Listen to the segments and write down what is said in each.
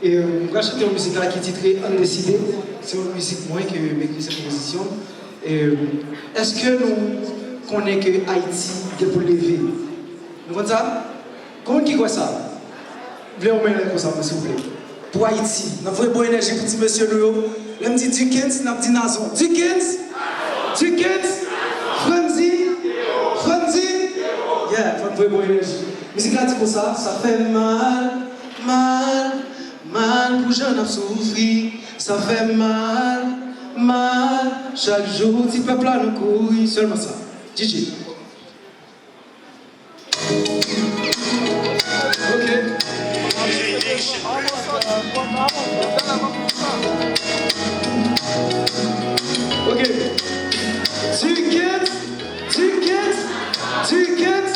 Et on va chanter une musique là qui est titrée Undécidé. C'est une musique moins que m'écrit cette composition. Est-ce que nous connaissons que Haïti est pour lever? Nous comprenez ça? Comment qui croit ça? Vous voulez remettre comme ça, s'il vous plaît? Pour Haïti, nous avons une bonne énergie pour petit monsieur nous. Là, me dit Dickens, nous avons dit Nazon. Dickens? Dickens? Franzi? Franzi? Yeah, faut une bonne énergie. Musique là dit comme ça fait mal, mal, mal pour j'en ai souffri. Ça fait mal, mal, chaque jour, petit peuple là nous couille, seulement ça. DJ. Ok. Ok. Tickets, tickets, tickets,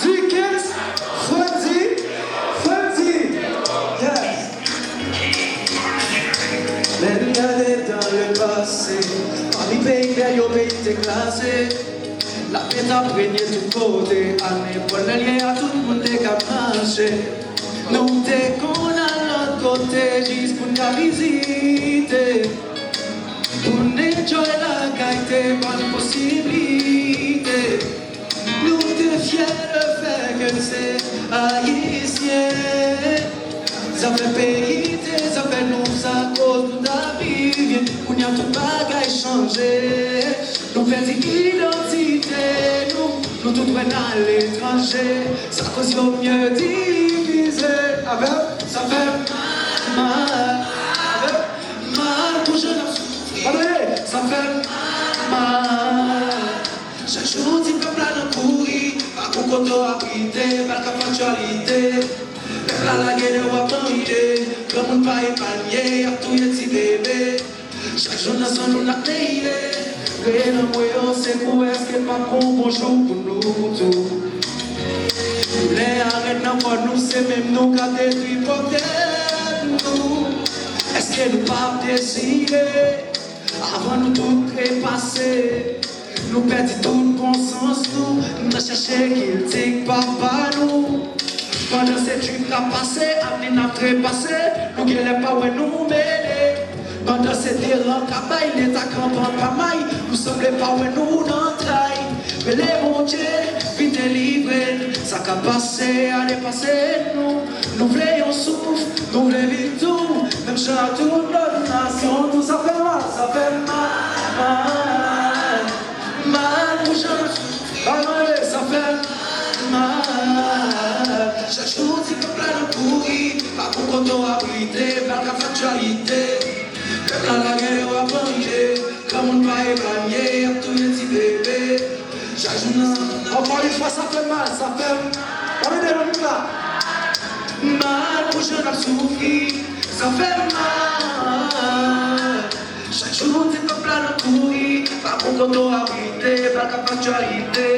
tickets, Franzi, Franzi. Yes. Même y aller dans le passé, parmi pays qui ont été classés. La paix a prégné tout côté, année pour l'allié à tout le monde qui a marché. Nous t'es qu'on a l'autre côté, juste pour nous visiter. Pour nous enjoyer la gaieté, bonne possibilité. Nous t'es fiers de faire que c'est haïtien. Ça fait pays, ça fait nous à cause de la vie. On y a tout bagage changé. Nous faisons identité, nous tout prennent à l'étranger. Ça cause au mieux divisé. Avec, ça fait mal, avec mal pour je n'en souffrir. Ça fait mal. Chaque jour, tu peux plein de courir. Pas qu'on compte à quitter, pas qu'à factualité. La guerre va manger, comme on va épargner, à tout les petits bébés. Chaque jour, nous n'a payé. Et le moyen, c'est pour est-ce que pas bon bonjour pour nous tous. Les arrêts pour nous, c'est même nous qui avons détruit nous. Est-ce que nous pas décider avant nous tout trépasser? Nous perdons tout bon sens, nous cherchons qu'il tique papa nous. Pendant ces trucs à passer, amener à trépasser, nous qui n'aimons pas où nous mêler. Pendant ces terrains à bail, les acampants pas maille, nous sommes pas où nous n'entraille. Mais les bons dieux, vite délivrés, ça qu'a passé, allez passer nous. Nous voulons souffle, nous voulons vivre tout, même chant toute notre nation, tout ça fait mal, mal, mal, pour je ça fait mal. Chaque jour, tu peux plein de pourris, pas pour qu'on t'aura abrité, vers la factualité. Peuple à la guerre va manger, comme on va épargner, à tous les petits bébés. Chaque jour, encore une fois, ça fait mal, ça fait mal. On est dans le là. Mal pour je n'ai souffri, ça fait mal. Chaque jour, tu peux plein de pourris, pas pour qu'on t'aura abrité, vers la factualité.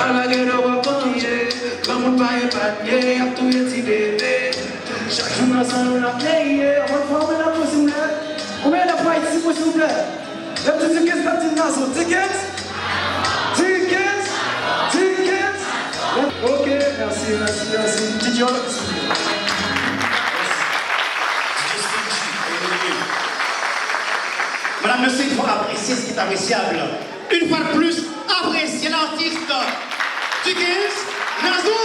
À la guerre va manger, comme on va épargner à tous les petits bébés. Chaque jour nous on a payé, on va la voix s'il vous plaît. On met la voix ici s'il vous plaît. La petite tickets, la petite nazo, tickets? Tickets? Tickets? Ok, merci. Petit job. Madame, monsieur, il faut apprécier ce qui est appréciable. Une fois de plus, apprécier l'artiste Dickens Nazou.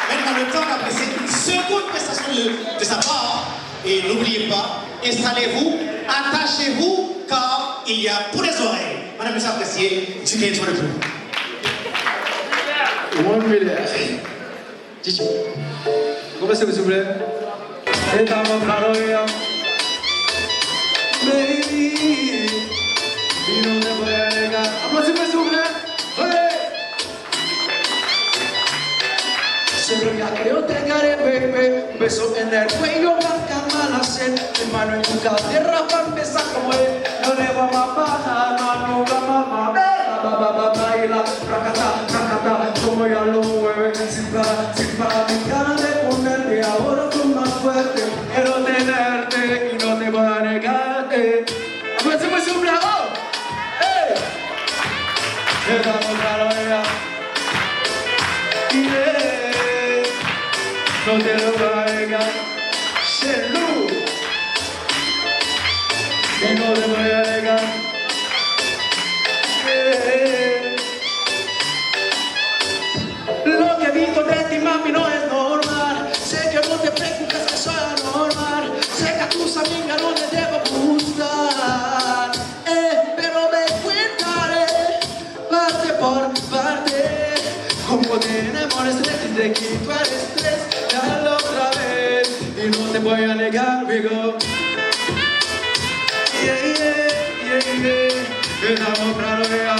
Maintenant, le temps d'apprécier une seconde prestation de sa part. Et n'oubliez pas, installez-vous, attachez-vous, car il y a pour les oreilles. Madame, monsieur, apprécier Dickens pour le plus. 1 million. Chichi. Commencez, s'il vous plaît. Et dans mon parole, baby. You know the way I got. Applaudissez-moi s'il vous plaît. Ouais. Siempre me creo te daré, baby. Un beso en el cuello, marca mala sed. Hermano en tu cadera para empezar como es. No le vamos a bajar, mano, vamos a baila, racata, como ya lo mueve. Sin para mi cara de ponerte, ahora tú más fuerte. Quiero tenerte y no te voy a negarte. Applaudissez-moi s'il vous plaît. No te lo voy a negar. c'est lourd. Et non te voy a negar. Lo que he visto de ti, mami, no es normal. Sé que no te preocupes, que soy anormal. Sé que a tus amigas no les debo gustar. Pero me cuentaré parte por parte. Como tenemos estrés y te quito el estrés. Dale otra vez y no te voy a negar, amigo. Yeah, yeah, yeah, yeah. Estamos claros ya.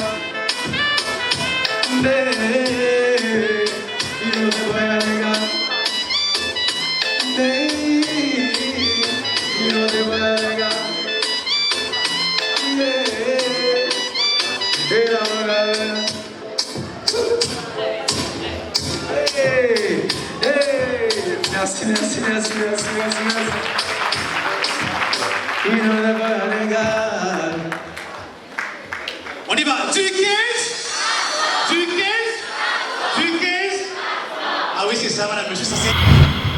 Y no te voy a negar. Y no te voy a negar. Estamos claros ya. Merci, merci, merci, merci, merci, merci. Y no te voy a negar. On y va. Du 15. Du 15. Du 15. Ah oui, c'est ça, madame, monsieur, ça c'est...